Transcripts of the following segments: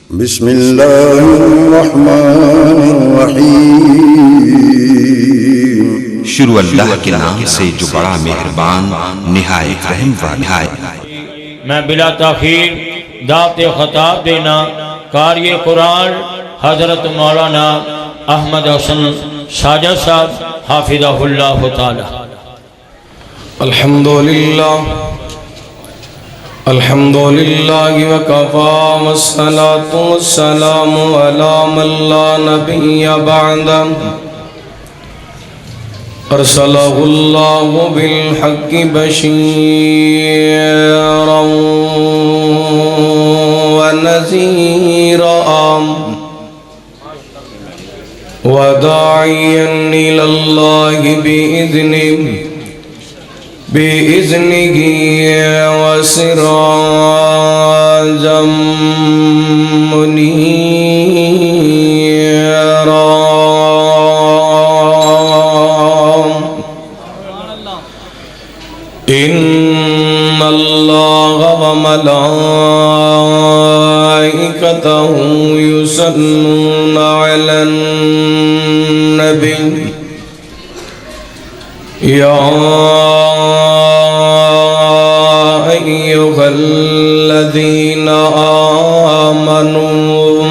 بسم اللہ الرحمن الرحیم شروع اللہ کے نام سے جو بڑا مہربان نہایت رحم والا ہے۔ میں بلا تاخیر دعوت خطاب دینا قاری قرآن حضرت مولانا احمد حسن ساجد صاحب حافظہ اللہ تعالی۔ الحمدللہ وکفا والصلاة والسلام علی من لا نبی بعدہ ارسلہ اللہ بالحق بشیرا ونذیرا وداعیا الی اللہ بإذنه وسراجا منيرا إن الله وملائكته يصلون على النبي يا أيها الذين آمنوا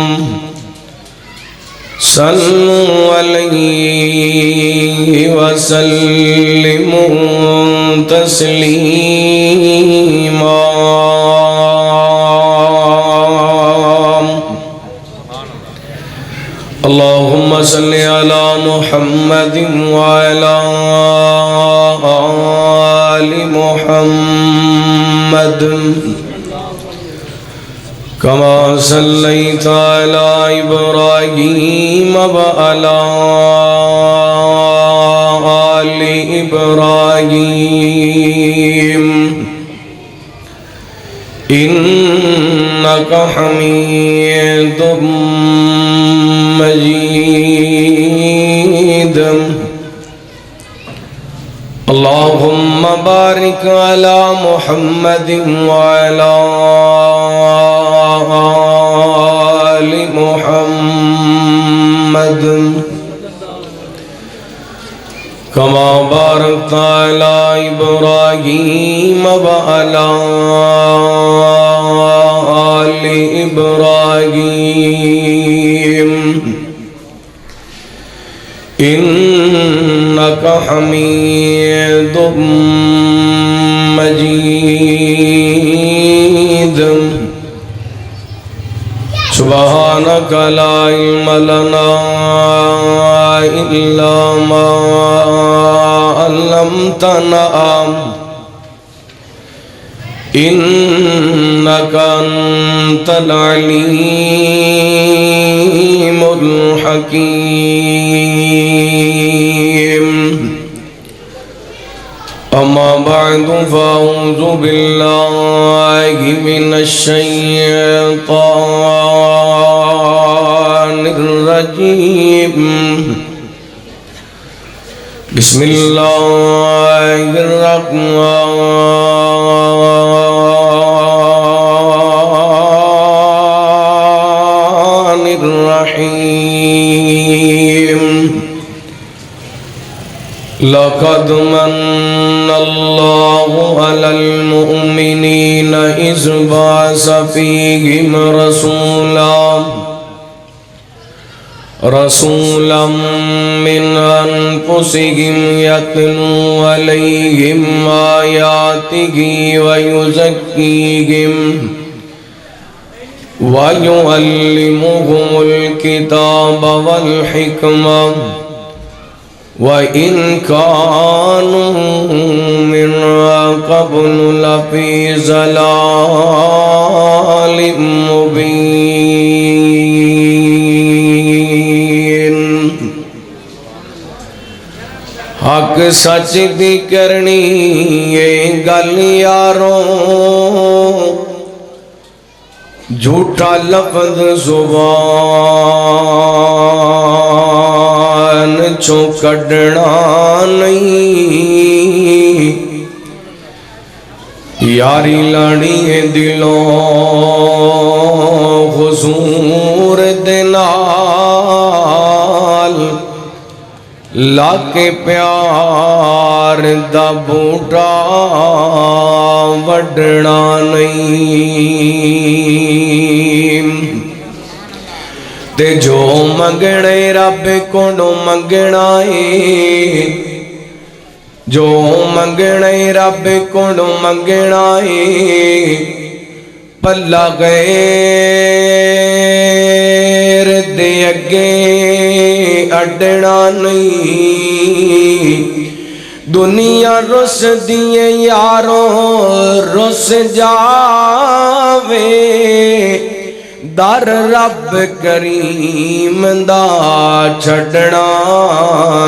صلوا عليه وسلموا تسليما اللهم صل على محمد وعلى آل محمد كما صليت على إبراهيم وعلى آل إبراهيم إنك حميد مجيد اللهم بارك على محمد وعلى آل محمد كما باركت على إبراهيم وعلى آل إبراهيم إنك حميد مجيد سبحانك لا علم لنا إلا ما علمتنا إنك أنت العليم الحكيم أما بعد فأعوذ بالله من الشيطان الرجيم بسم الله الرحمن الرحيم لقد من الله على المؤمنين إذ بعث فيهم رسولا من أنفسهم يتلو عليهم آياته ويزكيهم ويعلمهم الكتاب والحكمة وإن كانوا من قبل لفي ضلال مبين حق سچ دی کرنی یہ گل یاروں جھوٹا لفظ زبان چوں کڈنا نہیں یاری لڑی دلوں حضور دے نال لا کے پیار دا بوٹا وڈنا نہیں تے جو منگنے رب کو منگنا ہے جو منگنے رب کو منگنا ہے پلا غیر دے اگے اڈنا نہیں دنیا رس دیے یاروں رس جاوے در رب کریم دا چھڑنا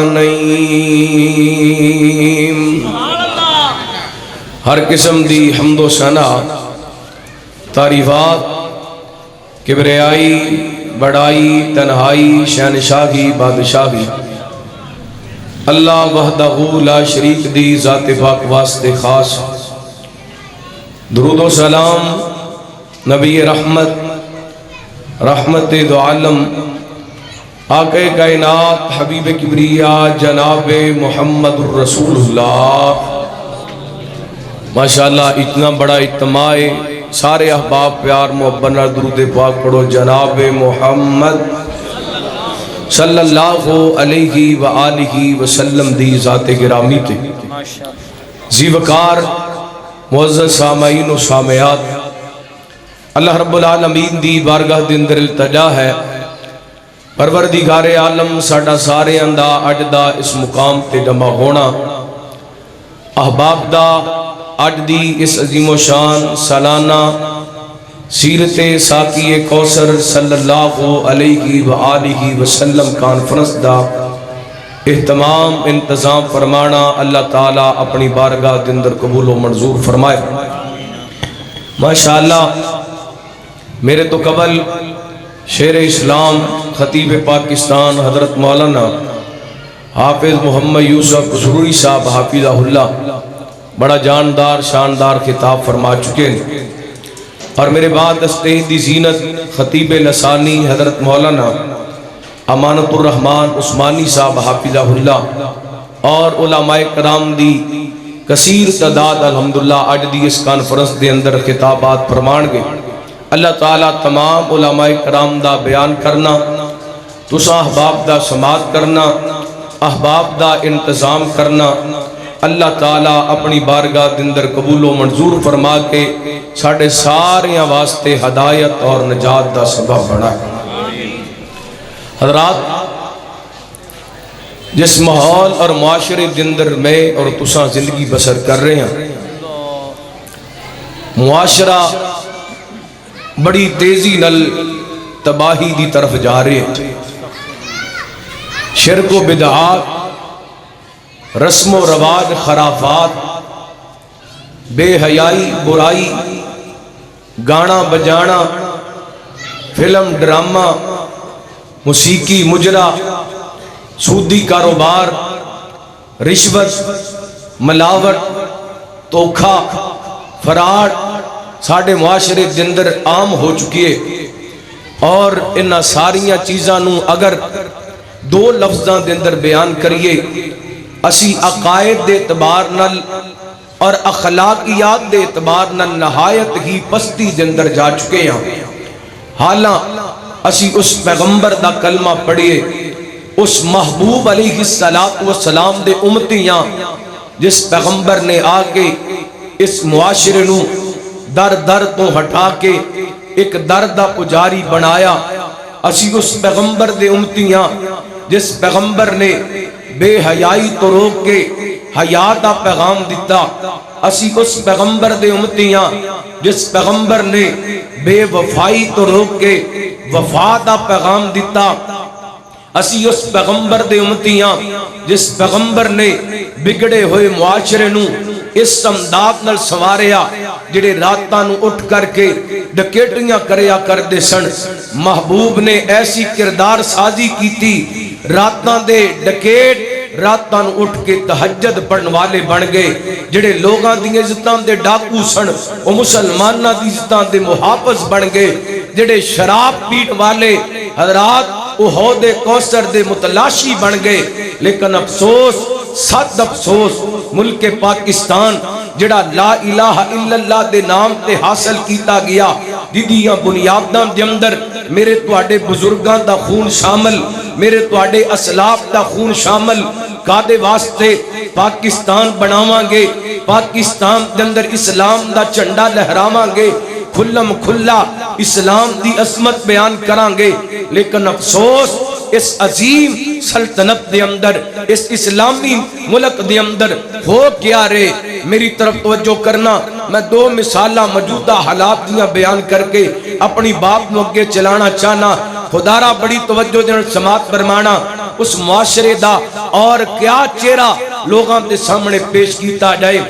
نہیں ہر قسم دی حمد و ثنا تعریفات کبریائی بڑائی تنہائی شہنشاہی بادشاہی اللہ وحدہ لا شریک دی ذات پاک واسطے خاص درود و سلام نبی رحمت رحمت دو عالم آقا کائنات حبیب کبریاء جناب محمد الرسول اللہ ماشاءاللہ اتنا بڑا اجتماع سارے احباب پیار محبت نال درود پاک پڑھو جناب محمد صلی اللہ علیہ وآلہ وسلم دی ذات گرامی تے زی وقار معزز سامعین و سامعات اللہ رب العالمین دی بارگاہ دے اندر التجا ہے پروردگار عالم ساڈا سارے اندا اج دا اس مقام تے جمع ہونا احباب دا اج دی اس عظیم و شان سالانہ سیرت ساقی کوثر صلی اللہ علیہ وآلہ وسلم کانفرنس دا اہتمام انتظام فرمانا اللہ تعالیٰ اپنی بارگاہ دے اندر قبول و منظور فرمائے ماشاءاللہ میرے تو قبل شیر اسلام خطیب پاکستان حضرت مولانا حافظ محمد یوسف سروری صاحب حافظہ اللہ بڑا جاندار شاندار خطاب فرما چکے ہیں اور میرے بعد دستے دی زینت خطیب لسانی حضرت مولانا امانت الرحمن عثمانی صاحب حافظہ اللہ اور علماء کرام دی کثیر تعداد الحمدللہ آج دی اس کانفرنس دے اندر خطابات فرمان گے اللہ تعالیٰ تمام علماء کرام دا بیان کرنا تسا احباب دا سماعت کرنا احباب دا انتظام کرنا اللہ تعالیٰ اپنی بارگاہ دے اندر قبول و منظور فرما کے ساڑھے سارے واسطے ہدایت اور نجات دا سبب بنا حضرات جس ماحول اور معاشرے دے اندر میں اور تسا زندگی بسر کر رہے ہیں معاشرہ بڑی تیزی نل تباہی دی طرف جا رہے ہیں شرک و بدعات رسم و رواج خرافات بے حیائی برائی گانا بجانا فلم ڈرامہ موسیقی مجرا سودی کاروبار رشوت ملاوٹ توکھا فراڈ ساڑھے معاشرے دے اندر عام ہو چکی ہے اور انہاں ساریاں چیزاں نو اگر دو لفظاں دے اندر بیان کریے اسی عقائد دے اعتبار نال اور اخلاقیات دے اعتبار نال نہایت ہی پستی دے اندر جا چکے ہیں حالاں اسی اس پیغمبر دا کلمہ پڑھئے اس محبوب علیہ السلام دے امتیاں جس پیغمبر نے آکے اس معاشرے نو در در تو ہٹا کے ایک در دا پجاری بنایا اسی اس پیغمبر دے امتیاں جس پیغمبر نے بے حیائی تو روک کے حیا دا پیغام دیتا اسی اس پیغمبر دے امتیاں جس پیغمبر نے بے وفائی تو روک کے وفا دا پیغام دیتا اسی اس پیغمبر دے امتیاں جس پیغمبر نے بگڑے ہوئے معاشرے نو اس سمداد نل سواریا جڑے راتاں نو اٹھ کر کے ڈکیٹیاں کریا کر دے سن محبوب نے ایسی کردار سازی کی تھی راتاں دے ڈکیٹ راتاں نو اٹھ کے تہجد پڑھن والے بن گئے جڑے لوگاں دی عزتاں دے ڈاکو سن او مسلماناں دی عزتاں دے محافظ بن گئے جڑے شراب پیٹ والے حضرات وہ حوض کوثر دے متلاشی بن گئے، لیکن افسوس، صد افسوس، ملک پاکستان جڑا لا الہ الا اللہ دے نام تے حاصل کیتا گیا، دیدیاں بنیاداں دے اندر میرے تواڈے بزرگاں دا خون شامل، میرے تواڈے اسلاف دا خون شامل، کادے واسطے پاکستان بناواں گے، پاکستان دے اندر اسلام دا جھنڈا لہراواں گے، کھلم کھلا اسلام دی عظمت بیان کران گے، لیکن افسوس اس عظیم سلطنت دے اندر، اس اسلامی ملک دے اندر ہو کیا رہے؟ میری طرف توجہ کرنا، میں دو مثالہ موجودہ حالات دیاں بیان کر کے اپنی باپ نو اگے چلانا چاہنا، خدا را بڑی توجہ دینا سماعت فرمانا۔ اس معاشرے دا اور کیا چہرہ لوگاں دے سامنے پیش کیتا جائے،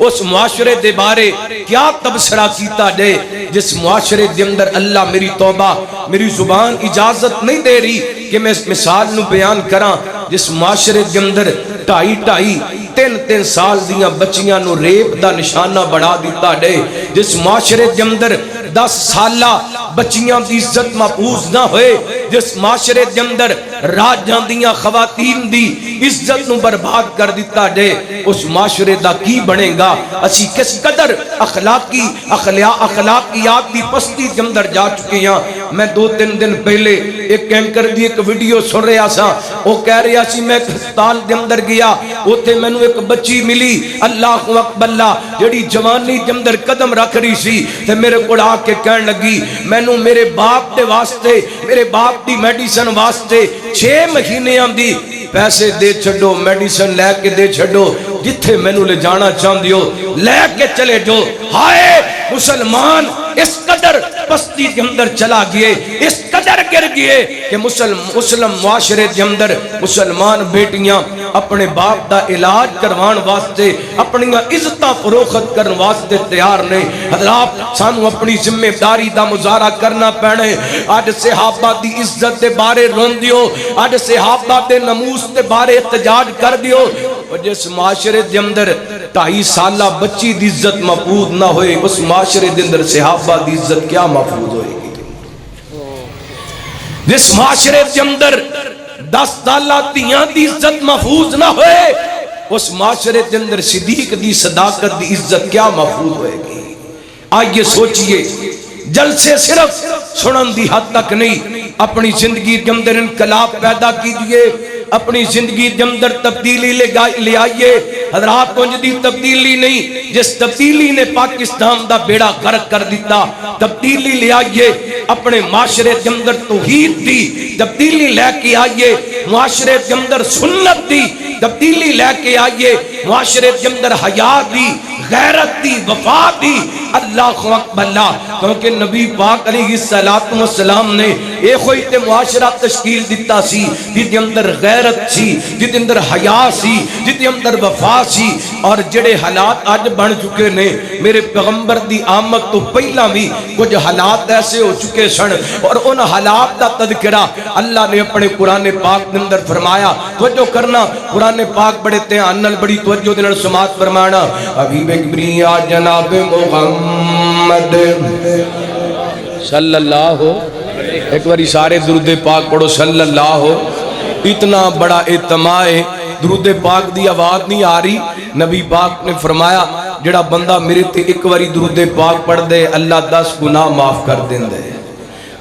اس معاشرے دے بارے کیا تبصرہ کیتا جائے جس معاشرے دے اندر اللہ میری توبہ، میری زبان اجازت نہیں دے رہی کہ میں اس مثال نو بیان کراں، جس معاشرے دے اندر 2.5-3 سال دیاں بچیاں نو ریپ دا نشانہ بڑھا دیتا جائے، جس معاشرے دے اندر 10 سالہ بچیاں دی عزت محفوظ نہ ہوئے، جس معاشرے دے اندر راجاں دیاں خواتین دی عزت نو برباد کر دیتا جائے، اس معاشرے دا کی بنے گا؟ اسی کس قدر اخلاقیات دی پستی کے اندر جا چکے ہیں۔ میں 2-3 دن پہلے ایک اینکر دی ایک ویڈیو سن رہا سا، وہ کہہ رہا سی میں ہسپتال دے اندر گیا، اوتھے مینوں ایک بچی ملی، اللہ اکبر اللہ، جڑی جوانی دے اندر قدم رکھ رہی سی، تے میرے کول آ کے کہن لگی مینوں میرے باپ دے واسطے، میرے باپ دی میڈیسن واسطے 6 مہینیاں دی پیسے دے چھڈو، میڈیسن لے کے دے چھڈو، جتھے مینوں لے جانا چاہندے ہو لے کے چلے جو۔ ہائے مسلمان اس قدر پستی کے اندر چلا گئے، اس قدر گر گئے کہ مسلم معاشرے کے اندر مسلمان بیٹیاں اپنے باپ دا علاج کروان واسطے، اپنی عزتاں فروخت کرن واسطے تیار نہیں۔ حضرات سانو اپنی ذمہ داری دا مظاہرہ کرنا پینے۔ آج صحابہ دی عزت دے بارے رون دیو، آج صحابہ دے نموس دے بارے احتجاج کر دیو، اور جس معاشرے دے اندر 2.5 سالہ بچی دی عزت محفوظ نہ ہوئے، اس معاشرے دے اندر صحابہ دی عزت کیا محفوظ ہوئے گی؟ جس معاشرے دے اندر 10 سالہ دیاں دی عزت محفوظ نہ ہوئے، اس معاشرے دے اندر صدیق دی صداقت دی عزت کیا محفوظ ہوئے گی؟ آئیے سوچئے، جلسے صرف سنن دی حد تک نہیں، اپنی زندگی کے اندر انقلاب پیدا کیجئے، اپنی زندگی کے اندر تبدیلی لے آئیے۔ حضرات کو جدی تبدیلی نہیں، جس تبدیلی نے پاکستان دا بیڑا غرق کر دیتا، تبدیلی لے آئیے، اپنے معاشرے کے اندر توحید دی تبدیلی لے کے آئیے، معاشرے کے اندر سنت دی تبدیلی لے کے آئیے، معاشرے کے اندر حیا دی، غیرت دی، وفا دی۔ اللہ اکبر اللہ، کیونکہ نبی پاک علیہ السلام نے ایک ہوئی تے معاشرہ تشکیل دیتا سی جدے اندر غیرت سی، جدے اندر حیا سی، جدے اندر وفا سی، اور جڑے حالات آج بن چکے نے، میرے پیغمبر دی آمد تو پہلا بھی کچھ حالات ایسے ہو چکے سن، اور ان حالات دا تذکرہ اللہ نے اپنے قرآن پاک کے اندر فرمایا۔ توجہ کرنا، قرآن پاک بڑے دھیان نال بڑی توجہ دے نال سماعت فرمانا۔ حبیب کبریا جناب محمد صلی اللہ ہو، ایک باری سارے درود پاک پڑھو صلی اللہ ہو۔ اتنا بڑا اجتماع ہے، درود پاک دی آواز نہیں آ رہی۔ نبی پاک نے فرمایا جڑا بندہ میرے تے ایک باری درود پاک پڑھ دے، اللہ 10 گناہ معاف کر دیندے،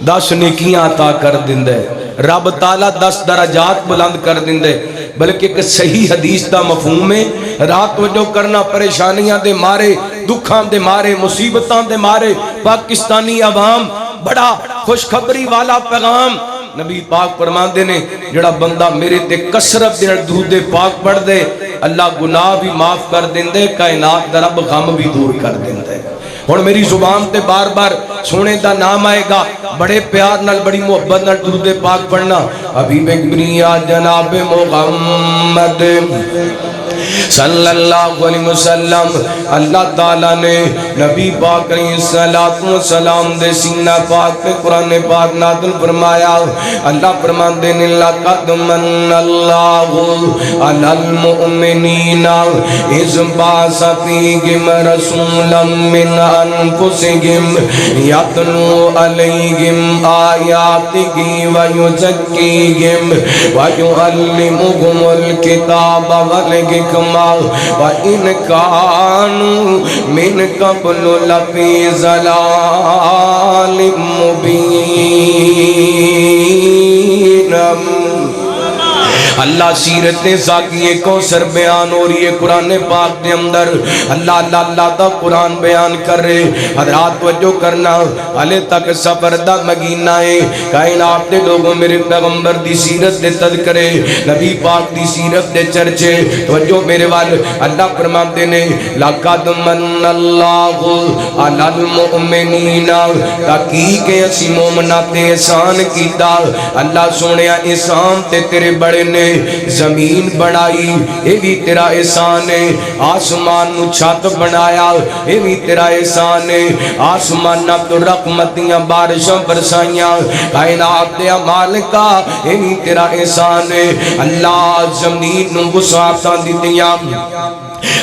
10 نیکیاں عطا کر دیندے، رب تعالیٰ 10 درجات بلند کر دیندے۔ بلکہ ایک صحیح حدیث دا مفہوم ہے، رات وجہ کرنا پریشانیاں دے مارے، دکھاں دے مارے، مصیبتاں دے مارے پاکستانی عوام بڑا خوشخبری والا پیغام نبی پاک فرماندے نے، جڑا بندہ میرے تے کثرت دے درود پاک پڑھ دے، اللہ گناہ بھی معاف کر دیندے، کائنات دا رب غم بھی دور کر دیندے۔ اور میری زبان تے بار بار سونے دا نام آئے گا، بڑے پیار نال بڑی محبت نال درود پاک پڑھنا۔ حبیب کبریا جناب محمد صلی اللہ علیہ وسلم اللہ تعالیٰ نے نبی پاک علیہ السلام دے سینہ پاک پہ قرآن پاک نازل فرمایا. اللہ فرماندے نے لقد من اللہ علی المؤمنین اذ بعث فیہم رسولا من انفسہم یتلو علیہم آیاتہ ویزکیہم ویعلمہم الکتاب والحکمہ وإن كانوا من قبل لفی ضلال مبین. اللہ سیرت زاکی کوثر بیان ہو رہی ہے قرآن پاک دے اندر. اللہ اللہ اللہ دا قرآن بیان کر رہے. حضرات توجہ کرنا حالے تک سفر دا مہینہ ہے. کائنات دے لوگوں میرے پیغمبر دی سیرت دے تذکرے نبی پاک دی سیرت دے چرچے. توجہ میرے وال اللہ فرماتے نے لقد من اللہ علی المؤمنین تحقیق اسی مومنات تے احسان کیتا. اللہ سونیا احسان تے تیرے بڑے نے زمین بنائی اے بھی تیرا احسان ہے. آسمان نو چھت بنایا اے بھی تیرا احسان ہے. آسمان نہ تو رحمتیاں بارشاں برسائیاں کائنات دے مالکا اے بھی تیرا احسان ہے. اللہ زمین نو وسعتاں دتیاں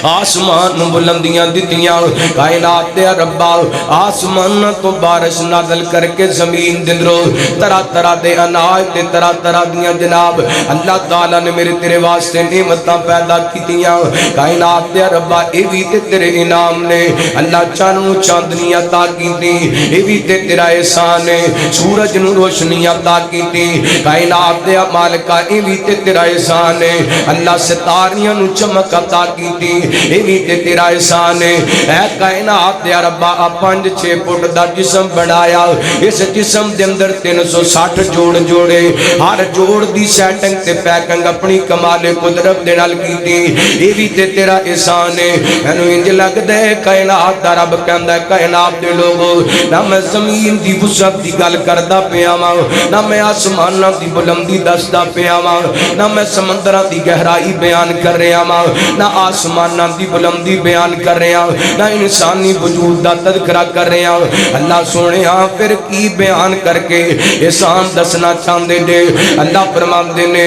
آسمان بلندیاں دتیاں کائنات دے ربا آسمان تو بارش نازل کر کے زمین دندرو طرح طرح دے اناج تے طرح طرح دیاں جناب اللہ تعالیٰ نے میرے تیرے واسطے نعمتاں پیدا کیتیاں کائنات دے ربا اے بھی تے تیرے انعام نے. اللہ چانو چاندنی عطا کیتی اے بھی تے تیرا احسان ہے. سورج نو روشنی عطا کیتی کائنات دے مالکا اے بھی تے تیرا احسان ہے. اللہ ستاریاں نو چمک عطا کیتی اے بھی تے تیرا احسان ہے. اے کائنات دے ربا 5-6 فٹ دا جسم بنایا. اس جسم دے اندر 360 جوڑ جوڑے ہر جوڑ دی سیٹنگ تے پیکنگ اپنی کمال قدرت دے نال کیتی اے بھی تے تیرا احسان ہے. مینوں انج لگدا ہے کائنات دا رب کہندا ہے کائنات دے لوگوں نہ میں زمین دی وسعت دی گل کردا پیا واں نہ میں آسماناں دی بلندی دسدا پیا واں نہ میں سمندراں دی گہرائی بیان کر رہا واں نہ آسماناں دی بلندی بیان کر رہا نہ انسانی وجود دا تذکرہ کر رہا. اللہ سونیا پھر کی بیان کر کے احسان دسنا چاہندے نے. اللہ فرماندے نے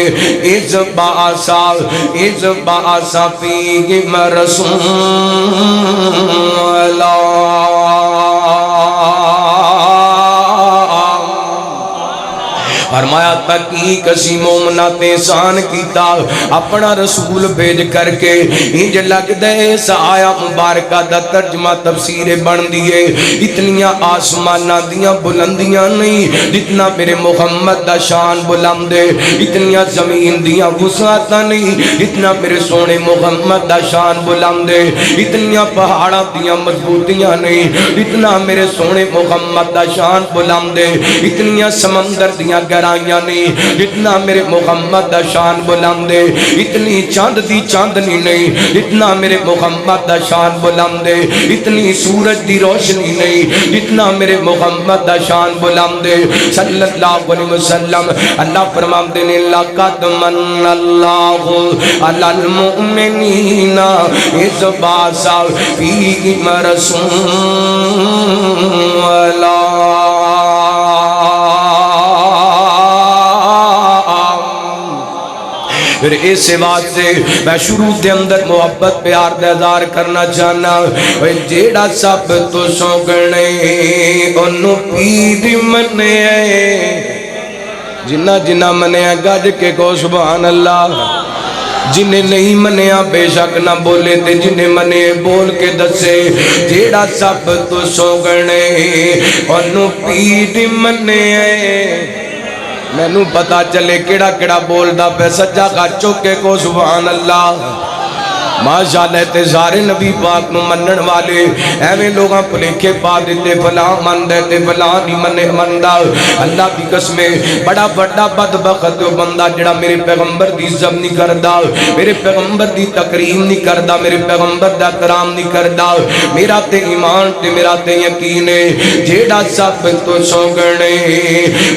اذ بعث فیہم رسولا فرمایا تحقیق اسی مومنات احسان کیتا اپنا رسول بھیج کر کے. انج لگدا ہے اس آیا مبارکہ دا ترجمہ تفسیر بن دیے اتنیاں آسماناں دیاں بلندیاں نہیں جتنا میرے محمد دا شان بلند ہے. اتنیاں زمین دیاں وسعتاں نہیں اتنا میرے سونے محمد دا شان بلند ہے. اتنیاں پہاڑاں دیاں مضبوطیاں نہیں اتنا میرے سونے محمد دا شان بلند ہے. اتنیاں سمندر دیاں گہرائیاں نہیں جتنا میرے محمد دا شان بلند ہے. اتنی چاند دی چاندنی نہیں جتنا میرے محمد دا شان بلند ہے. اتنی سورج دی روشنی نہیں جتنا میرے محمد دا شان بلند ہے. صلی اللہ علیہ وسلم اللہ فرماندے نے لقد من اللہ علی المؤمنین اذ بعث فیہم رسولا. پھر اس واسطے میں شروع دے اندر محبت پیار دے اظہار کرنا چاہنا جیڑا سب تو سوگنے انہوں پیر منے جنہ جنہ منے گج کے کو سبحان اللہ. جنہیں نہیں منیا بے شک نہ بولے تے جنہیں منے بول کے دسے. جیڑا سب تو سوگنے انہوں پیر منے میں نو پتا چلے کیڑا کیڑا بول دا پہ سجا کا چوکے کو سبحان اللہ. ماشاءاللہ تے سارے نبی پاک نو منن والے ایویں لوگاں بھلیکھے پا دیتے فلاں مندا تے فلاں نہیں مندا اللہ دی قسم بڑا بڑا بدبخت وہ بندہ جڑا میرے پیغمبر دی عزت نہیں کردا میرے پیغمبر دی تکریم نہیں کردا میرے پیغمبر دا کرام نہیں کردا میرا تے ایمان تے میرا تے یقین ہے جیڑا سب تو سوگنے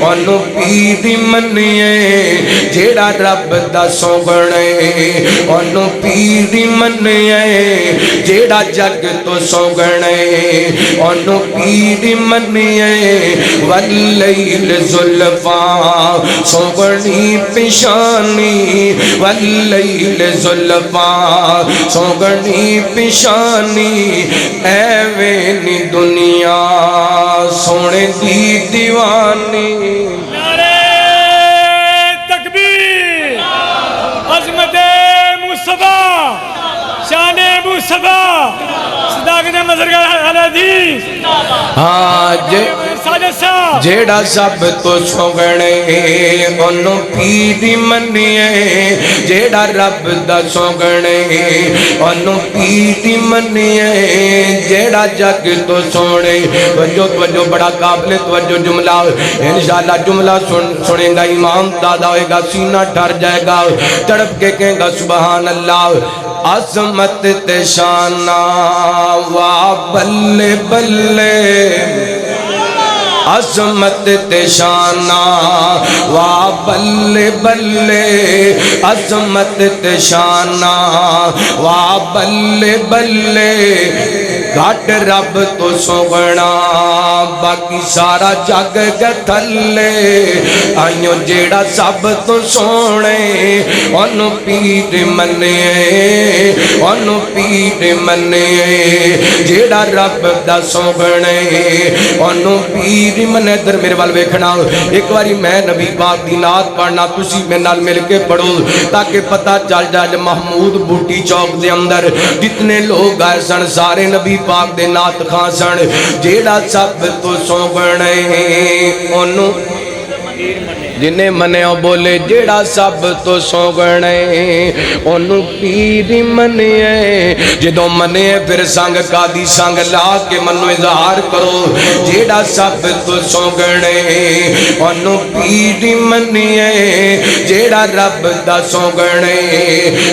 اونوں پیر منیے جیڑا رب دا سوگنے اونوں پیر منیے جیڑا جگ تو سوگنے اونوں پیر منیے واللیل زلفاں سوگنی پشانی واللیل زلفاں سوگنی پشانی ایویں نی دنیا سونے دی دیوانی نعرہ تکبیر عظمت مصطفیٰ شان مصطفیٰ صداقت مظہر الحدیث ہاں جیڑا سب تو سوگنے اونوں پیر منیے جیڑا رب دا سوگنے اونوں پیر منیے جیڑا جگ تو سونے توجہ بڑا قابل توجہ جملہ انشاءاللہ جملہ سنے گا ایمان دادا ہوئے گا سینہ ڈر جائے گا تڑپ کے کہیں گا سبحان اللہ عظمت تے شانہ وا بلے بلے عظمت تے شانہ وا بلے بلے عظمت تے شانہ وا بلے بلے گھٹ رب تو سوگنا باقی سارا جگ گتھلے آئیوں جیڑا سب تو سونے انو پیر منے انو پیر منے جیڑا رب دا سوگنے انو پیر منے در میرے وال ویکھنا ایک باری میں نبی پاک دی نعت پڑھنا تسی میں نال مل کے پڑھو تاکہ پتہ چل جائے محمود بوٹی چوک دے اندر جتنے لوگ آئے سن سارے نبی پاک دے نعت خان سن جیڑا سب تو سوگنے انو جنہیں منے بولے جیڑا سب تو سوگنے انو پیر منے جدو منے پھر سنگ کادی سنگ لا کے منو اظہار کرو جیڑا سب تو سوگنے انو پیر منے جیڑا رب دا سوگنے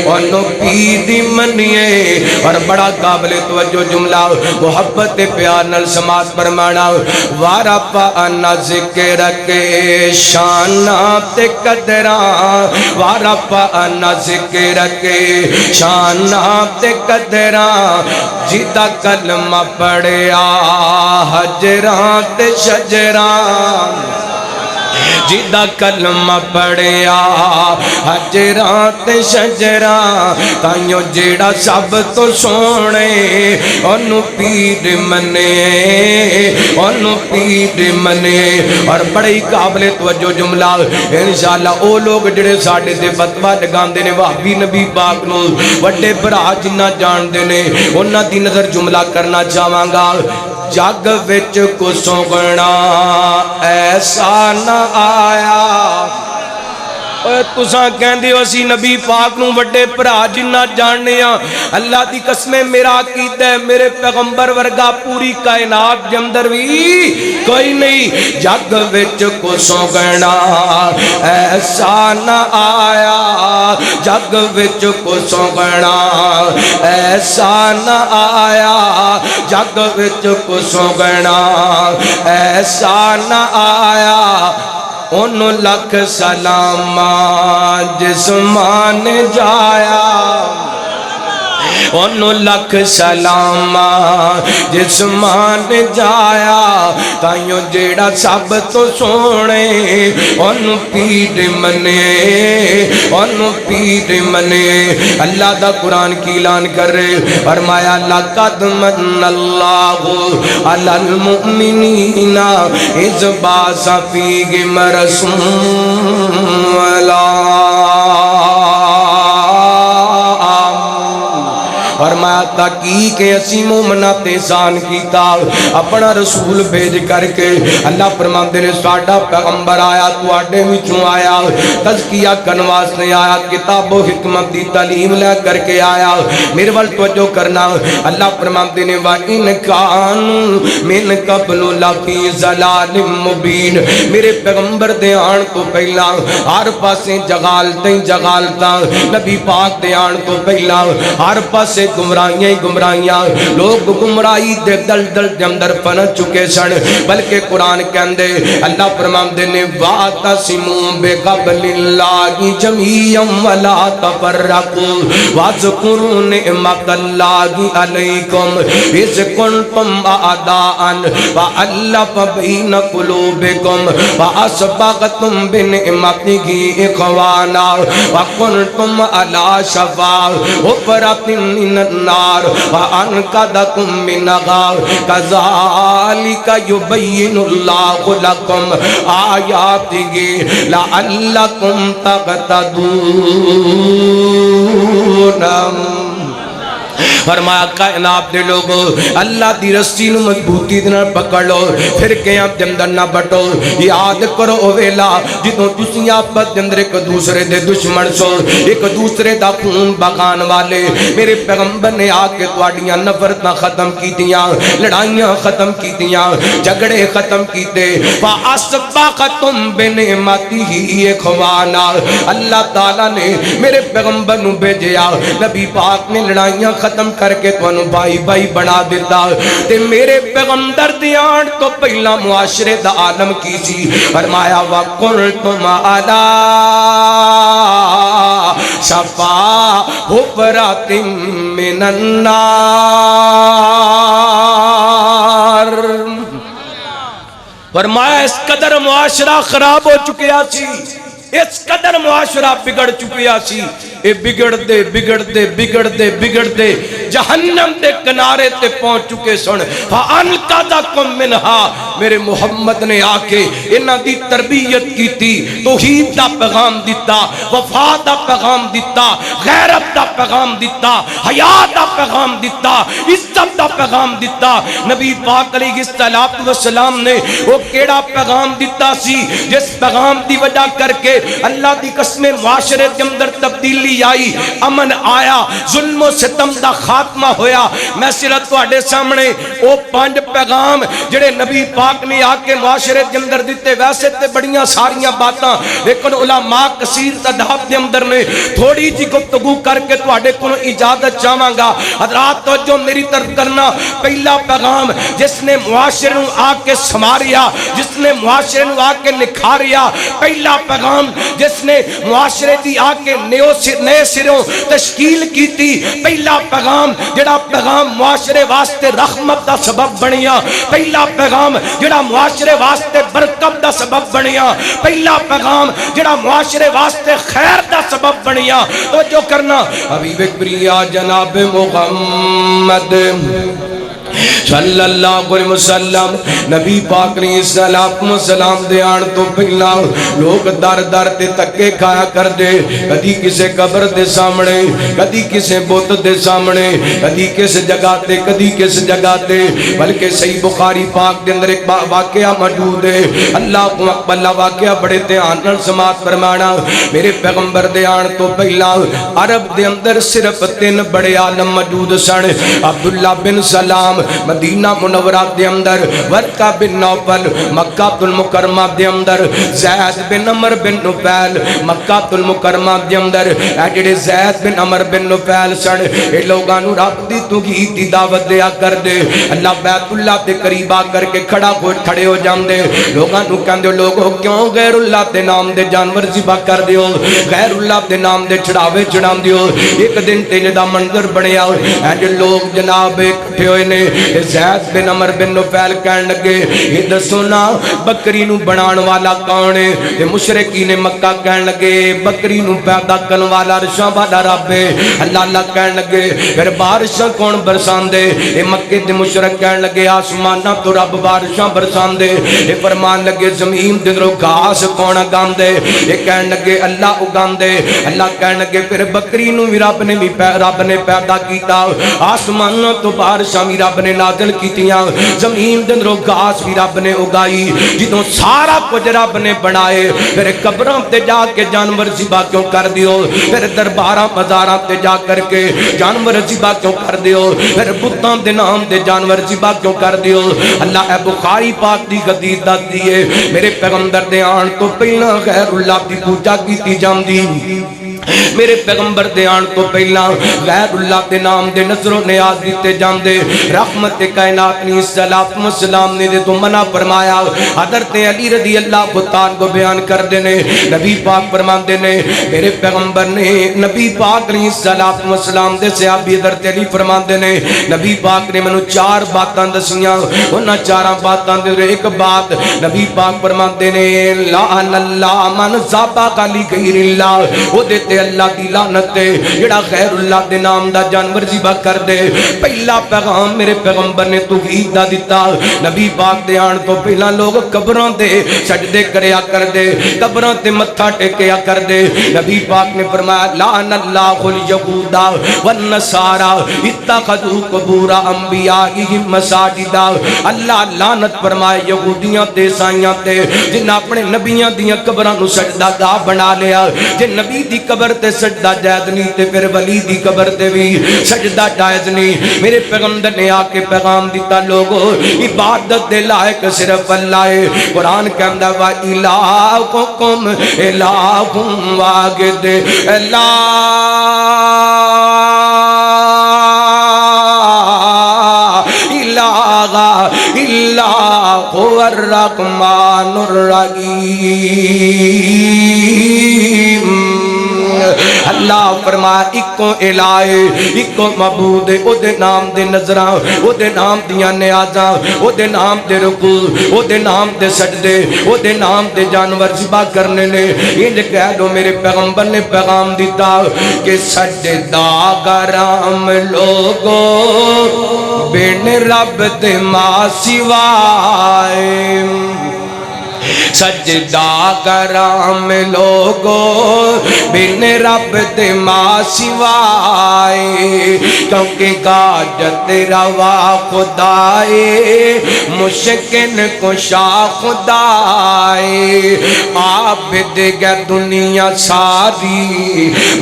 انو پیر منے اور بڑا قابل توجہ جملہ محبت پیار نل سماعت فرمانا وارا پانا ذکر کے شان تے قدراں وارا پانا ذکر کے شان تے قدراں جیتا کلمہ پڑھیا حجراں تے شجراں جیدہ کلمہ پڑھیا حجراں تے شجراں تائیوں جیڑا سب تو سونے انو پیر منے انو پیر منے اور بڑی قابل توجہ جملہ انشاءاللہ او لوگ جڑے ساڑھے دے فتوہ لگان دینے وحبی نبی پاک نو وڈے برا جنہ جان دینے انہ دی نظر جملہ کرنا چاہواں گا جگ وچ کو سوگنا ایسا نہ آیا تساں کہندے ہو اسی نبی پاک نو وڈے بھرا جنہ جاننے ہاں اللہ دی قسمیں میرا عقیدہ ہے میرے پیغمبر ورگا پوری کائنات دے اندر بھی کوئی نہیں جگ وچ کو سوگنا ایسا نہ آیا جگ وچ کو سوگنا ایسا نہ آیا جگ وچ کو سوگنا ایسا نہ آیا انو لکھ سلام جسمان جایا انو لکھ سلام جسمان جایا تائیوں جیڑا سب تو سونے انو پیر منے انو پیر منے اللہ دا قرآن کی اعلان کر رہے فرمایا لقد من اللہ علی المؤمنین اذ بعث فیہم رسولا فرمایا تحقیق اسی مومنا تے احسان کیتا اپنا رسول بھیج کر کے اللہ فرماندے نے ساڈا پیغمبر آیا تواڈے وچوں آیا تزکیہ کرن واسطے آیا کتاب و حکمت دی تعلیم لے کر کے آیا میرے ول توجہ کرنا اللہ فرماندے نے وا ان کان من قبل لفی ضلال مبین میرے پیغمبر دے آن تو پہلا ہر پاسے جغالتاں نبی پاک دے آن تو پہلا ہر پاسے گمراہیاں ہی گمراہیاں لوگ گمراہی دے دل دے اندر پنپ چکے سن بلکہ قرآن کہندے اللہ فرماندے نے واعتصموا بحبل اللہ جميعا ولا تفرقوا واذكروا نعمت اللہ علیکم اذ کنتم اعداء فألف بین قلوبکم فاصبحتم بنعمتہ اخوانا وکنتم علی شفا حفرۃ من النار وانقذکم منہا کذالک یبین اللہ لکم آیاتہ لعلکم تہتدون۔ فرمایا کائنات دے لوگو اللہ دی رسی نو مضبوطی دے نال پکڑ لو پھر قیام دے اندر نہ بٹو یاد کرو او ویلا جدوں تسی آپس دے اندر ایک دوسرے دے دشمن سو ایک دوسرے دا خون بغان والے میرے پیغمبر نے آ کے تواڈیاں نفرتاں ختم کیتیاں لڑائیاں ختم کیتیاں جھگڑے ختم کیتے فاصبحتم بنعمتہ اخوانا اللہ تعالی نے میرے پیغمبر نو بھیجیا نبی پاک نے لڑائیاں ختم کر کے تانوں بھائی بھائی بنا دیتا تے میرے پیغمبر دی آن تو پہلا معاشرے دا عالم کی سی فرمایا وَقُلْتُمْ عَلَىٰ شَفَا حُفْرَةٍ مِّنَ النَّارِ فرمایا اس قدر معاشرہ خراب ہو چکیا سی اس قدر معاشرہ بگڑ چکیا سی اے بگڑ دے جہنم دے کنارے تے پہنچ چکے سن فَأَنْقَذَكُمْ مِنْهَا میرے محمد نے آ کے انہاں دی تربیت کیتی توحید دا پیغام دیتا وفا دا پیغام دیتا غیرت دا پیغام دیتا حیا دا پیغام دیتا عزت دا پیغام دیتا نبی پاک علیہ السلام نے وہ کیڑا پیغام دیتا سی جس پیغام دی وجہ کر کے اللہ دی قسم معاشرے کے اندر تبدیلی آئی امن آیا ظلم و ستم دا خاتمہ ہویا میں صرف تواڈے سامنے او 5 پیغام جڑے نبی پاک نے آ کے معاشرے کے اندر دیتے ویسے تے بڑیاں ساریاں باتاں لیکن علماء کثیر تعداد کے اندر نے تھوڑی جی گفتگو کر کے تواڈے کو اجازت چاہواں گا حضرات توجہ میری طرف کرنا پہلا پیغام جس نے معاشرے نو آ کے سنواریا جس نے معاشرے نو آ کے نکھاریا پہلا پیغام جس نے معاشرے دی آ کے نئے سروں تشکیل کی تھی پہلا پیغام جڑا پیغام معاشرے واسطے رحمت دا سبب بنیا پہلا پیغام جڑا معاشرے واسطے برکت دا سبب بنیا پہلا پیغام جڑا معاشرے واسطے خیر دا سبب بنیا تو جو کرنا حبیب کبریا جناب محمد صلی اللہ علیہ وسلم نبی پاک علیہ السلام دے آن تو پہلا لوگ در در تے تکے کھایا کر دے کدی کسے قبر دے سامنے کدی کسے بت دے سامنے کدی کس جگہ تے کدی کس جگہ تے بلکہ صحیح بخاری پاک دے اندر ایک واقعہ موجود ہے اللہ اکبر واقعہ بڑے دھیان نال سماعت فرمانا میرے پیغمبر دے آن تو پہلا عرب دے اندر صرف 3 بڑے عالم موجود سن عبداللہ بن سلام مدینہ منورہ دے اندر ورقہ بن نوفل مکہ المکرمہ دے اندر زید بن عمر بن نفیل مکہ المکرمہ دے اندر اے جڑے زید بن عمر بن نفیل سن اے لوگاں نو رب دی توحید دی دعوت دیا کر دے اللہ بیت اللہ دے قریب آ کر کے کھڑے ہو جاندے لوگاں نو کہندے لوگو کیوں غیر اللہ دے نام دے جانور ذبح کر دیو غیر اللہ دے نام دے چڑھاوے چڑھاندے ہو ایک دن تے دا منظر بنیا اے جو لوگ جناب اکٹھے ہوئے نے زید بن عمر بن نفیل کہن لگے یہ دسو نا بکری نو بنان والا کون ہے؟ تے مشرکین مکہ کہن لگے بکری نو پیدا کرن والا عرشاں والا رب ہے۔ اللہ اللہ کہن لگے پھر بارشاں کون برسان دے؟ اے مکے دے مشرک کہن لگے آسماناں تو رب بارشاں برسان دے۔ اے فرمان لگے زمین دے اندروں گھاس کون اگان دے؟ اے کہن لگے اللہ اگان دے۔ اللہ کہن لگے پھر بکری نو بھی رب نے پیدا کیتا، آسماناں تو بارشاں بھی رب نے نازل کیتیاں، زمین دے اندروں گھاس بھی رب نے اگائی۔ جدوں سارا کچھ رب نے بنائے پھر قبراں تے جا کے جانور ذبح کیوں کر دیو؟ پھر درباراں مزاراں تے جا کر کے جانور ذبح کیوں کر دیو؟ پھر بتاں دے نام دے جانور ذبح کیوں کر دیو؟ اللہ اے بخاری پاک دی حدیث دسدی ہے میرے پیغمبر دے آن تو پہلا غیر اللہ دی پوجا کیتی جاندی، میرے پیغمبر دے آن تو پہلا غیر اللہ دے نام دے نظر و نیاز دیتے جاندے۔ رحمت کائنات نے صلاۃ و سلام نے دے تو منع فرمایا۔ حضرت علی رضی اللہ عنہ کو بیان کر دینے نبی پاک فرماندے نے میرے پیغمبر نے نبی پاک نے صلاۃ و سلام دے صحابی حضرت علی فرماندے نے نبی پاک نے منو 4 باتاں دسیاں، انہاں 4 باتاں دے ایک بات نبی پاک فرماندے نے لعن اللہ من ذبح لغیر اللہ، او دے اللہ دی لعنت ہے جڑا غیر اللہ دے نام دا جانور ذبح کر دے۔ پہلا پیغام میرے پیغمبر نے توحید دا دیتا۔ نبی پاک دے آن تو پہلا لوگ قبراں تے سجدے کریا کر دے، قبراں تے متھا ٹیکیا کر دے۔ نبی پاک نے فرمایا لعن اللہ الیہود والنصارى اتخذوا قبور انبیائہم مساجدا، اللہ لعنت فرمائے یہودیاں تے عیسائیاں تے جنہاں اپنے نبیاں دیاں قبراں نو سجدہ گاہ بنا لیا۔ جے نبی دی قبر تے سجدہ جائز نہیں تے پھر ولی دی قبر تے بھی سجدہ جائز نہیں۔ میرے پیغمبر نے آ کے پیغام دیتا لوگو عبادت دے لائق صرف اللہ ہے۔ قرآن کہندا وا الہکم الہ واحد لا الہ الا هو الرحمن الرحیم۔ اللہ فرمایا اکو الہ اکو معبود او دے نام دے نظراں، او دے نام دیاں نیازاں، او دے نام دے رکوع، او دے نام دے سجدے، او دے نام دے جانور ذبح کرنے نے۔ انج کہہ دو میرے پیغمبر نے پیغام دیتا کہ سجدہ کرام لوگو بن رب دے ماں سوائے، سجدہ کرام لوگو بن رب دے ماں سوائے، کیونکہ کاجت روا خدائے مشکن کشا خدائے، عابد گا دنیا ساری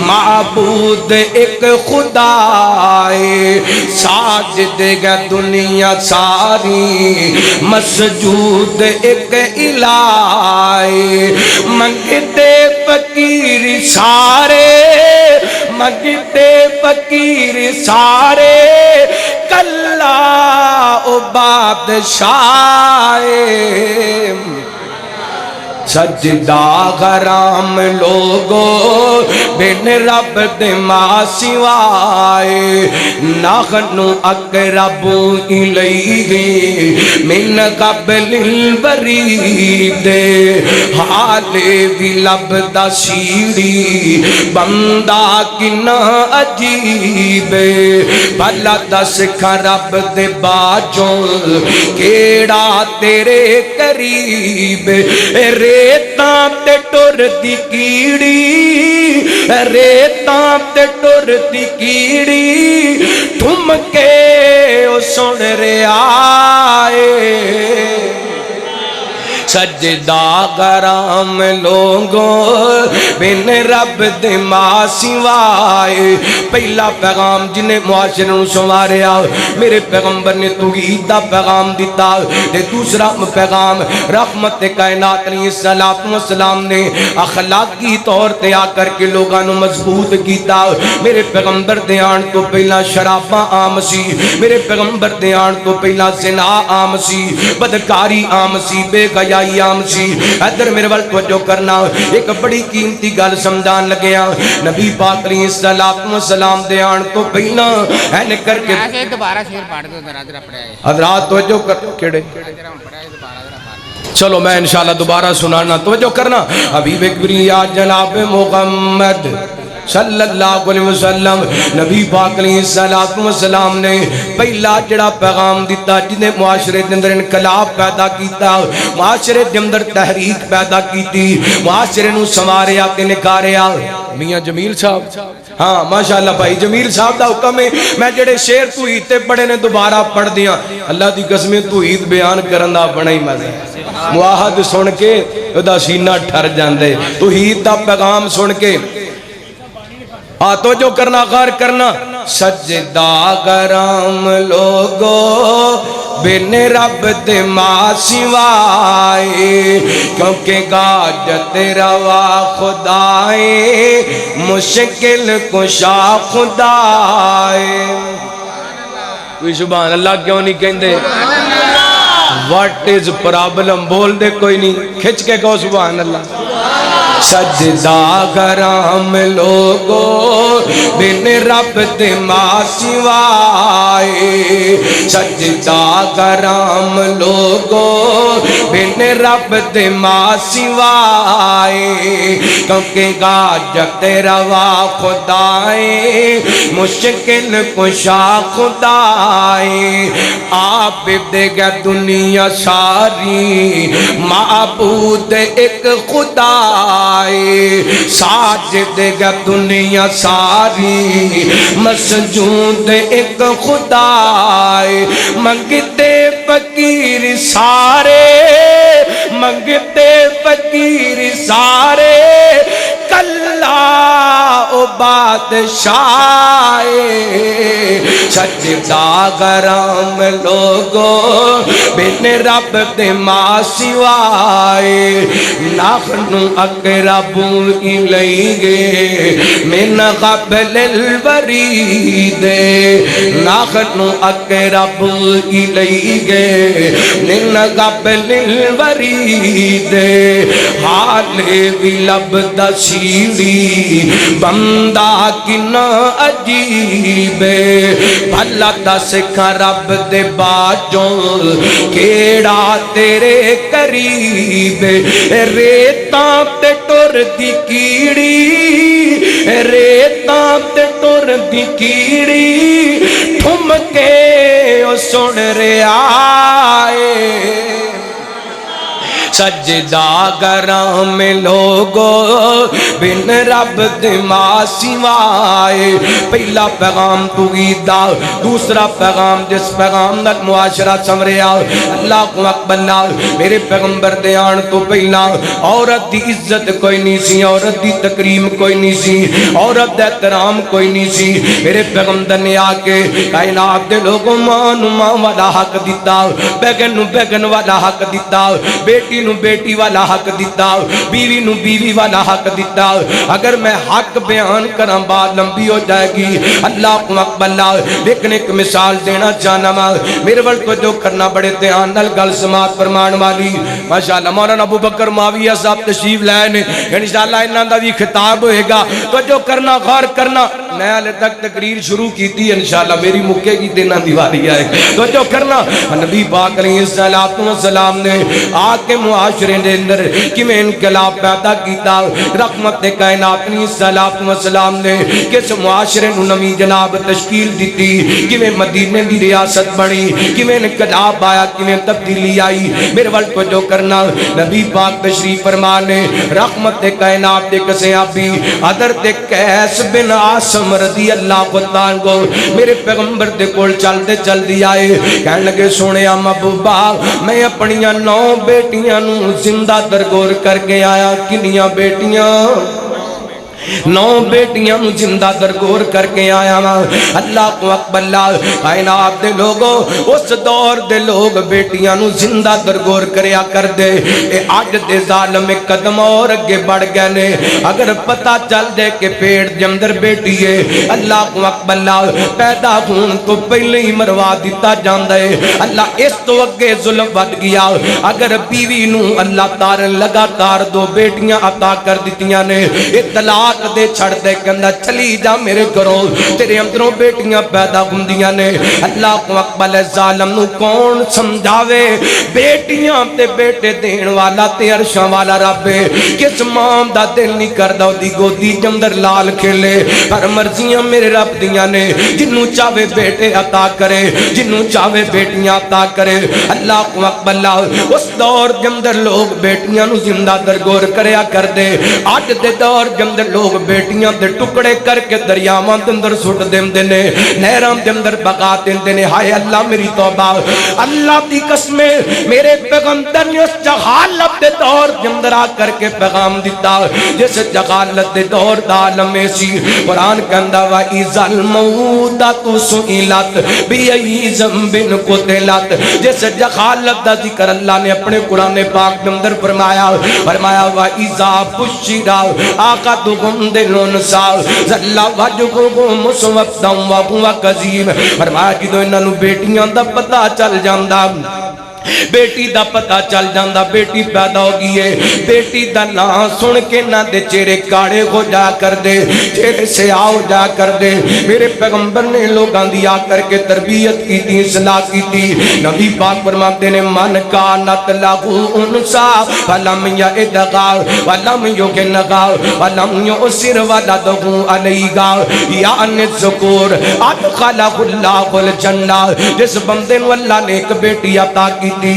معبود ایک خدائے، ساجد گا دنیا ساری مسجود ایک الہ، منگتے فقیر سارے منگتے فقیر سارے کلا او بادشاہ، سجدہ غرام لوگو بن رب دے ماں سوائے، نحن اقرب الیہ من قبل الورید، حالے بھی لب دا سیڑھی بندہ کنا عجیب، بھلا دس کھا رب دے باجوں کیڑا تیرے قریب، ریتاں تے ٹر دی کیڑی، ریتاں تے ٹر دی کیڑی، ٹھم کے او سن رہا ہے، سجدہ غرام لوگوں بن رب دے ماں سوائے۔ پہلا پیغام جنہیں معاشرے نوں سنواریا میرے پیغمبر نے توحید دا پیغام دیتا، تے دوسرا پیغام رحمت کائنات علیہ السلام نے اخلاقی طور تے آ کر کے لوگاں نوں مضبوط کیتا۔ میرے پیغمبر دے آن تو پہلا شراباں عام سی، میرے پیغمبر دے آن تو پہلا زنا عام سی، بدکاری عام سی، بے حیائی ایام سی ادھر میرے وال توجہ کرنا ایک بڑی قیمتی گل سمجھان لگیا نبی پاک علیہ السلام دے آن تو پہلا این کر کے ایسے دوبارہ شیر پڑھ دو ذرا پڑھائے حضرات توجہ کر کیڑے چلو میں انشاءاللہ دوبارہ سنانا توجہ کرنا حبیب کبریا جناب محمد صلی اللہ علیہ وسلم نبی پاک علیہ السلام نے پہلا جڑا پیغام دیتا جنہیں معاشرے کے اندر انقلاب پیدا کیتا معاشرے کے اندر تحریک پیدا کیتی معاشرے نو سنواریا تے نکاریا میاں جمیل صاحب ہاں ماشاءاللہ بھائی جمیل صاحب دا حکم ہے میں جڑے شعر توحید تے پڑھے نے دوبارہ پڑھ دیاں اللہ دی قسمیں توحید بیان کرن دا بڑا ہی مزہ ہے معاہد سن کے دا سینہ ٹھر جاندے توحید دا پیغام سن کے تو جو کرنا غار کرنا سجدہ کرام لوگو بن رب دے ماں سوائے کیونکہ گاجت روا خدائے مشکل کشا خدائے کوئی سبحان اللہ کیوں نہیں کہندے What is problem بول دے کوئی نہیں کھچ کے کہو سبحان اللہ سجدہ کرام لوگو بن رب دے ماں سوائے سجدہ کرام لوگو بن رب دے ماں سوائے کیونکہ گاجت روا خدائے مشکل کشا خدائے آپ دے گا دنیا ساری معبود ایک خدا ساجد گا دنیا ساری مسجود ایک خدا منگتے فقیر سارے منگتے فقیر سارے کلا او بادشاہ سجدہ کرام لوگو بن رب دے ماں سوائے نحن اقرب الیہ من قبل الورید نحن اقرب الیہ من قبل الورید حال بھی لب دسیلی بندہ کنا عجیب بھلا دس کھا رب دے باجوں کیڑا تیرے قریب ریتاں تے ٹر دی کیڑی ریتاں تے ٹر دی کیڑی ٹھم کے او سن رہا ہے سجدہ کرام لوگو بن رب دے ماں سوائے پہلا پیغام توحید دا دوسرا پیغام جس پیغام دا معاشرہ سمریا اللہ اکبر میرے پیغمبر دے آن تو پہلا عورت دی عزت کوئی نہیں سی عورت دی تکریم کوئی نہیں سی عورت دے احترام کوئی نہیں سی میرے پیغمبر نے آ کے کائنات دے لوگوں ماں نو ماں والا حق دیتا بیگن نو بیگن والا حق دیتا بیٹی نو بیٹی والا حق دیتا بیوی نو بیوی والا حق دیتا اگر میں حق بیان کروں بات لمبی ہو جائے گی اللہ اکبر لیکن ایک مثال دینا چاہنا میرے ورد کو جو کرنا بڑے دھیان نال گل سماعت فرمان والی ماشاءاللہ مولانا ابو بکر معاویہ صاحب تشریف لائے نے انشاءاللہ انہاں دا بھی خطاب ہوئے گا تو جو کرنا غور کرنا میں حالے تک تقریر شروع کی تھی انشاءاللہ میری مکے کی دینا دیواری آئے تو جو کرنا نبی پاک علیہ السلام نے آکے معاشرے دے اندر کہ میں انقلاب پیدا کیتا رحمت کائنات علیہ السلام نے کس معاشرے نو نمی جناب تشکیل دیتی کہ میں مدینے دی ریاست بنی کہ میں انقلاب آیا کہ میں تبدیلی آئی میرے والد کو جو کرنا نبی پاک تشریف فرمانے رحمت کائنات دے کسے آبی حضرت قیس بن عاصم رضی اللہ عنہ کو میرے پیغمبر دے کول چل دی آئے کہنے لگے سونے محبوبا میں اپنیاں 9 بیٹیاں نو زندہ درگور کر کے آیا کنیاں بیٹیاں نو بیٹیاں نو زندہ درگور کر کے آیا وا اللہ کو اکبر اللہ کائنات دے لوگوں اس دور دے لوگ بیٹیاں نو زندہ درگور کریا کر دے اے اج دے ظالم قدم اور اگے بڑھ گئے نے اگر پتہ چل دے کہ پیٹ دے اندر بیٹی ہے اللہ کو اکبر اللہ پیدا ہون تو پہلے ہی مروا دیتا جاندا ہے اللہ اس تو اگے ظلم ود گیا اگر بیوی نو اللہ تعالی لگاتار دو بیٹیاں عطا کر دتیاں نے اطلاع دے چھڑ دے کہندا چلی جا میرے گھروں تیرے اندروں بیٹیاں پیدا ہوندیاں نے اللہ کو اکبر ظالم نو کون سمجھاوے بیٹیاں تے بیٹے دین والا تے عرشاں والا رب کس ماں دا دل نہیں کردا دی گودی دے اندر لال کھیلے پر مرضیاں میرے رب دیاں نے جنوں چاہے بیٹے عطا کرے جنوں چاہے بیٹیاں عطا کرے اللہ کو اکبر اللہ اس دور دے اندر لوگ بیٹیاں نو زندہ درگور کریا کر دے اج دے دور دے اندر لوگ بیٹیاں دے ٹکڑے کر کے دریاواں دے اندر سٹ دیندے نے نہراں دے اندر بگا دیندے نے ہائے اللہ میری توبہ اللہ دی قسم میرے پیغمبر نے اس جہالت دے دور دے اندر آ کر کے پیغام دیتا جس جہالت دے دور دا عالم سی قرآن کہندا وا اذا الموءودۃ سئلت بأی ذنب قتلت جس جہالت دا ذکر اللہ نے اپنے قرآن پاک دے اندر فرمایا وا اذا بشر احدکم بالانثى ظل وجهه مسودا وهو كظيم فرمایا جدوں انہاں نوں بیٹیاں دا پتہ چل جاندا بیٹی دا پتہ چل جاندا بیٹی پیدا ہو گئی ہے بیٹی دا نام سن کے نہ دے چہرے کاڑے ہو جا کر دے چہرے سیاہ ہو جا کر دے میرے پیغمبر نے لوگاں دی آ کر کے تربیت کی تھی اصلاح کی تھی نبی پاک فرماتے نے من کانت لہو انسا فلم یعدغا ولم یغنغا ولم یؤسر ولدہو علیگا یعنی الذکور ادخلہ اللہ الجنہ جس بندے نو اللہ نے ایک بیٹی عطا کی تھی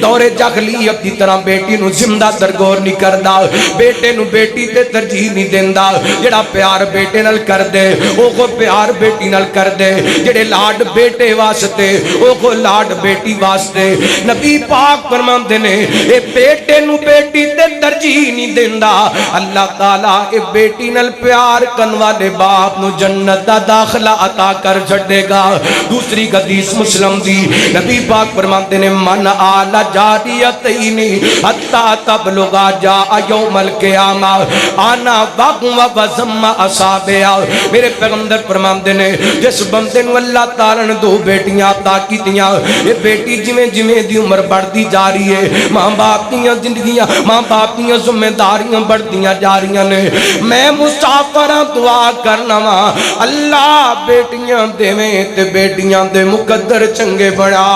دور جاہلیت کی طرح بیٹی نو زندہ درگور نہیں کردا بیٹے نو بیٹی تے ترجیح نہیں دیندا جڑا پیار بیٹے نال کر دے او کو پیار بیٹی نال کر دے جڑے لاڈ بیٹے واسطے او کو لاڈ بیٹی واسطے نبی پاک فرماندے نے اے بیٹے نو بیٹی تے ترجیح نہیں دیندا اللہ تعالی اے بیٹی نال پیار کرن والے باپ نو جنت دا داخلہ عطا کر چھڈے گا دوسری حدیث مسلم دی نبی پاک فرماندے نے من آل جاریتین حتی تبلغا جاء یوم القیامہ آنا وقم و وزم اصابیا میرے پیغمبر فرماندے نے جس بندے نو اللہ تعالی نے دو بیٹیاں عطا کیتیاں یہ بیٹی جویں جویں دی عمر بڑھتی جا رہی ہے ماں باپ دیاں زندگیاں ماں باپ دیاں ذمہ داریاں بڑھتیاں جا رہی نے میں مسافراں دعا کرنا وا اللہ بیٹیاں دیویں تے بیٹیاں دے مقدر چنگے بنا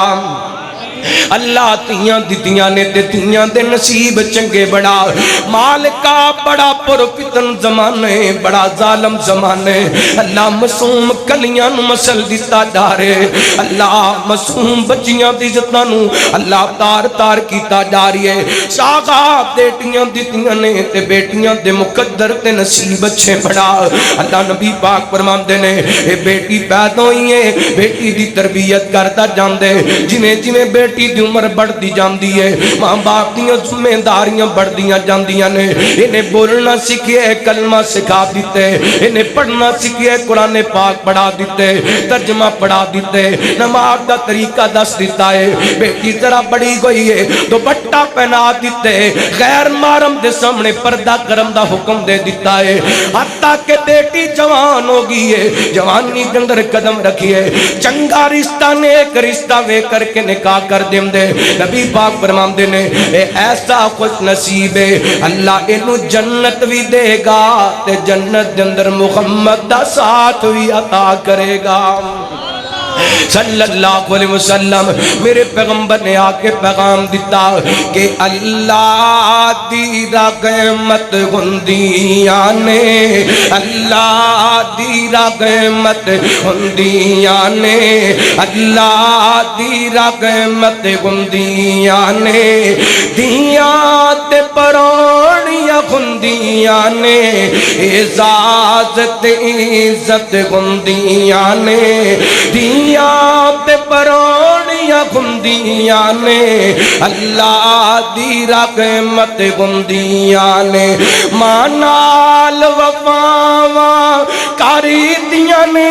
اللہ تیاں دتیاں نے تے تیاں دے نصیب چنگے بڑا مالکا بڑا پر فتن زمانے بڑا ظالم زمانے اللہ معصوم کلیاں نو مسل دتا ڈارے اللہ معصوم بچیاں دی عزتاں نو اللہ تار تار کیتا جا رہی ہے شاغا بیٹیاں دتیاں نے تے بیٹیاں دے مقدر تے نصیب اچھے بڑا اللہ نبی پاک فرماندے نے اے بیٹی پیدا ہوئی ہے بیٹی دی تربیت کرتا جاندے جویں جویں بیٹی دی عمر بڑھتی جاندی ہے ماں باپ دیاں ذمہ داریاں بڑھدیاں جاندیاں نے انہیں بولنا سکھے کلمہ سکھا دیتے انہیں پڑھنا سکھے قرآن پاک پڑھا دیتے ترجمہ پڑھا دیتے نماز دا طریقہ دس دیتا ہے بیٹی ذرا بڑی گئی ہے دوپٹہ پہنا دیتے غیر محرم دے سامنے پردہ کرم دا حکم دے دیتا ہے حتیٰ کہ بیٹی جوان ہو گئی ہے جوانی کے اندر قدم رکھی ہے چنگا رشتہ نیک رشتہ وے کر کے نکاح کر دیں دے نبی پاک فرماندے نے اے ایسا خوش نصیب ہے اللہ انہوں جنت بھی دے گا تے جنت دے اندر محمد دا ساتھ بھی عطا کرے گا صلی اللہ علیہ وسلم میرے پیغمبر نے آکے پیغام دیتا کہ اللہ دی رحمت ہندیاں نے اللہ دی رحمت ہندیاں نے اللہ دی رحمت ہندیاں نے دیاں تے پرونیاں ہندیاں نے اعزازت عزت ہندیاں نے دیاں تے پرونیاں ਹੁੰਦੀਆਂ ਨੇ ਅੱਲਾ ਦੀ ਰਹਿਮਤ ਹੁੰਦੀਆਂ ਨੇ ਮਾਂ ਨਾਲ ਵਫਾਵਾਂ ਕਰਦੀਆਂ ਨੇ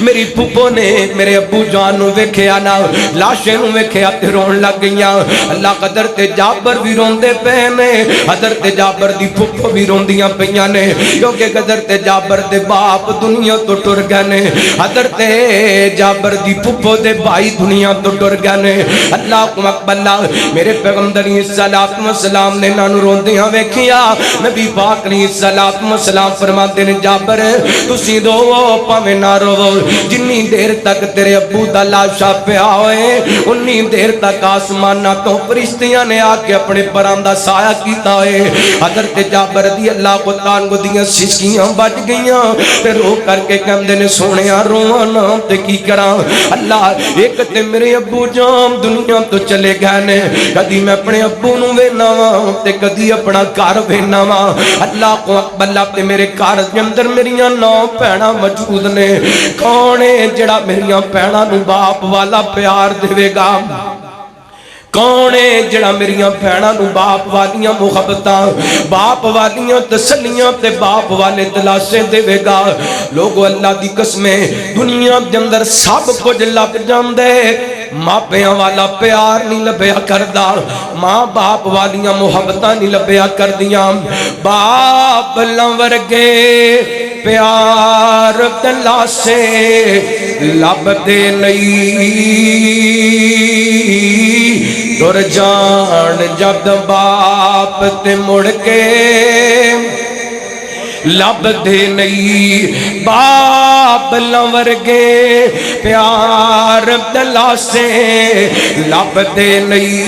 میری پھپھو نے میرے ابو جان نو ویکھیا نا لاشے نو ویکھیا تے رون لگ گئیاں اللہ قدر تے جابر بھی روندے پے نے حضرت جابر دی پھپھو بھی روندیاں پیاں نے کیونکہ حضرت جابر دے باپ دنیا تو ٹر گئے نے حضرت جابر دی پھپھو دے بھائی دنیا تو ٹر گئے نے اللہ اکبر میرے پیغمبر علیہ الصلوۃ والسلام نے انہاں نو روندیاں ویکھیا نبی پاک علیہ الصلوۃ والسلام فرماتے نے جابر تسی دو پاویں نہ رو جنی دیر تک تیرے ابو دا لاشا پیا ہوئے انی دیر تک آسمانہ تو فرشتیاں نے آ کے اپنے پرام دا سایہ کیتا ہوئے حضرت جابر رضی اللہ کو تان کو دیاں سسکیاں بچ گئیاں تے رو کر کے کہندے نے سونیا روانا تے کی کراں اللہ ایک تے میرے ابو جان دنیا تو چلے گئے نے کدی میں اپنے ابو نو وینا وا تے کدی اپنا گھر وینا وا اللہ کو اکبر تے میرے گھر دے اندر میریاں 9 بہناں موجود نے کون ہے جڑا میریاں بہناں نو باپ والا پیار دے گا کون ہے جڑا میریاں بہناں نو باپ والیاں محبتاں باپ والیاں تسلیاں تے باپ والے دلاسے دے گا لوگو اللہ دی قسمیں دنیا دے اندر سب کچھ لب جاندے ماں پیاں والا پیار نہیں لبیا کردا ماں باپ والیاں محبتاں نہیں لبیا کردیاں باپ لورگے پیار دلاسے لب دے نہیں دور جان جد باپ تے مڑ کے لب دے نہیں باپ لورگے پیار دلاسے لب دے نہیں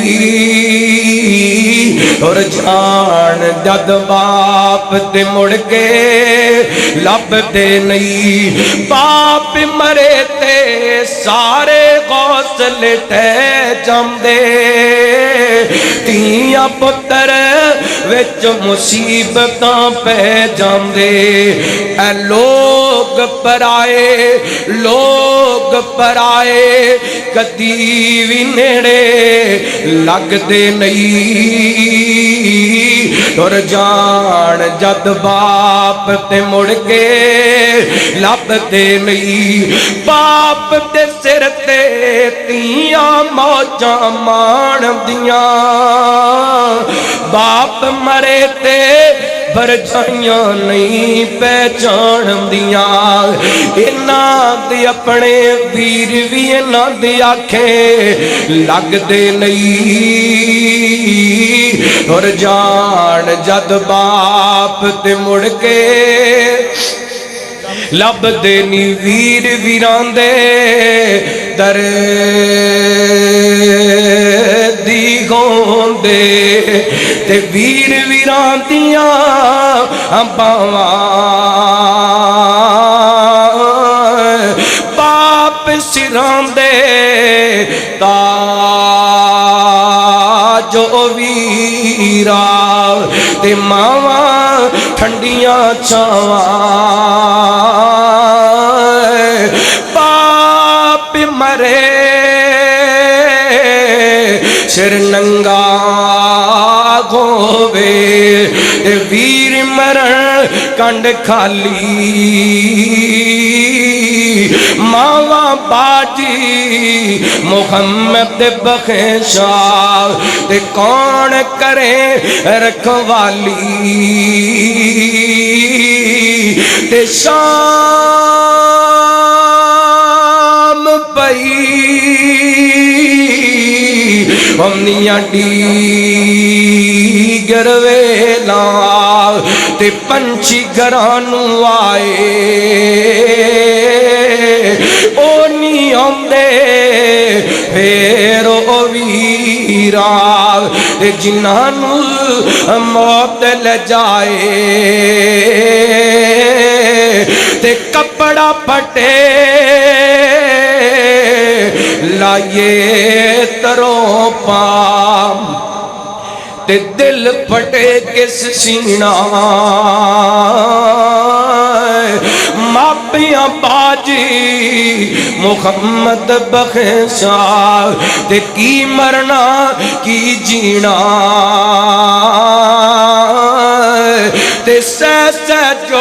اور جان جد باپ تے مڑ کے لب دے نہیں باپ مرے تے سارے غوصلے ٹہ جاندے تیاں پتر وچ مصیبتاں پہ جاندے اے لوگ پرائے کدی وی نیڑے لگ دے نہیں اور جان جد باپ تے مڑ کے لب دے نہیں باپ تے سر تے تیاں موجاں مان دیاں باپ مرے تے برجائیاں نہیں پہچان دیاں انہاں دی اپنے ویر بھی انہاں دی آنکھیں لگ دے نہیں اور جان جد باپ تے مڑ کے لب دے نی ویر ویران دے در دی گوندے تے ویر ویران دیاں باواں باپ سران دے جو ویرا تے ماواں ٹھنڈیاں چھاواں باپ مرے سر ننگا گھووے تے ویر مرن کنڈ کھالی ماواں باجی محمد بخشا تے کون کرے رکھوالی تے شام پئی ہمنیاں ڈیگر ویلا تے پنچھی گھرانو آئے او نہیں آمدے پھر او ویرا جنہاں موت لے جائے تے کپڑا پھٹے لائے تروں پام تے دل پھٹے کس سینہ ماپیاں باجی محمد بخشا تے کی مرنا کی جینا تے سہ سہ جوڑ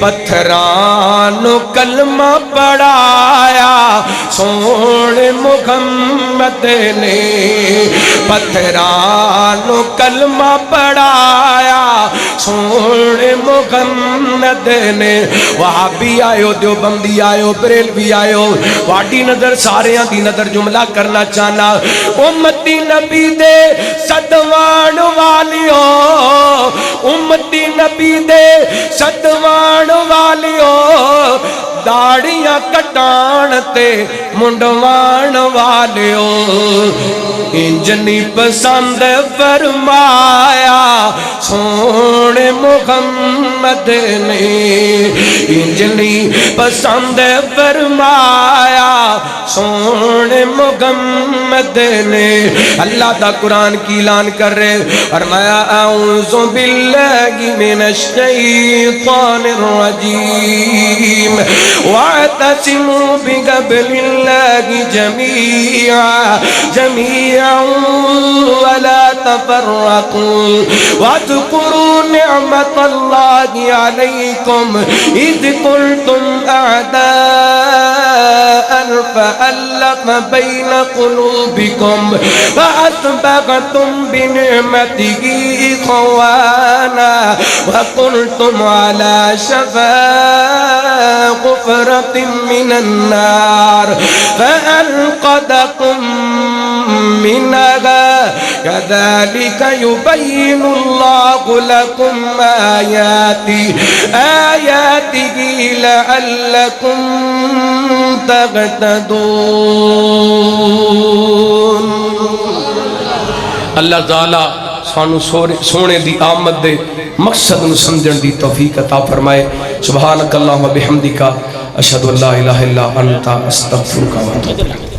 پتھرانو کلمہ پڑھایا سونے محمد نے پتھرانو کلمہ پڑھایا سونے محمد نے وہاں بھی آئے ہو دیوبندی آئے ہو بریلوی آئے ہو واڑی نظر سارے دی نظر جملہ کرنا چاہنا امتی نبی دے صدوان والیو امتی نبی دے صدوان والیو داڑیاں کٹان تے منڈوان والیو انجنی پسند فرمایا سونے محمد نے انجنی پسند فرمایا سونے محمد نے اللہ دا قرآن کی اعلان کر رہے فرمایا اعوذ باللہ من الشیطان الرجیم واعتصموا بحبل اللہ جميعا ولا تفرقوا واذكروا نعمة الله عليكم إذ كنتم أعداء فألف بين قلوبكم فأصبحتم بنعمته إخوانا وكنتم على شفا حفرة من النار فأنقذكم منها كذلك يبين الله لكم آياته لعلكم تهتدون اللہ تعالی سانو سونے دی آمد دے مقصد نو سمجھن دی توفیق عطا فرمائے سبحانک اللہم و بحمدک اشہدو اللہ الہ الا انت استغفرک و اتوب الیک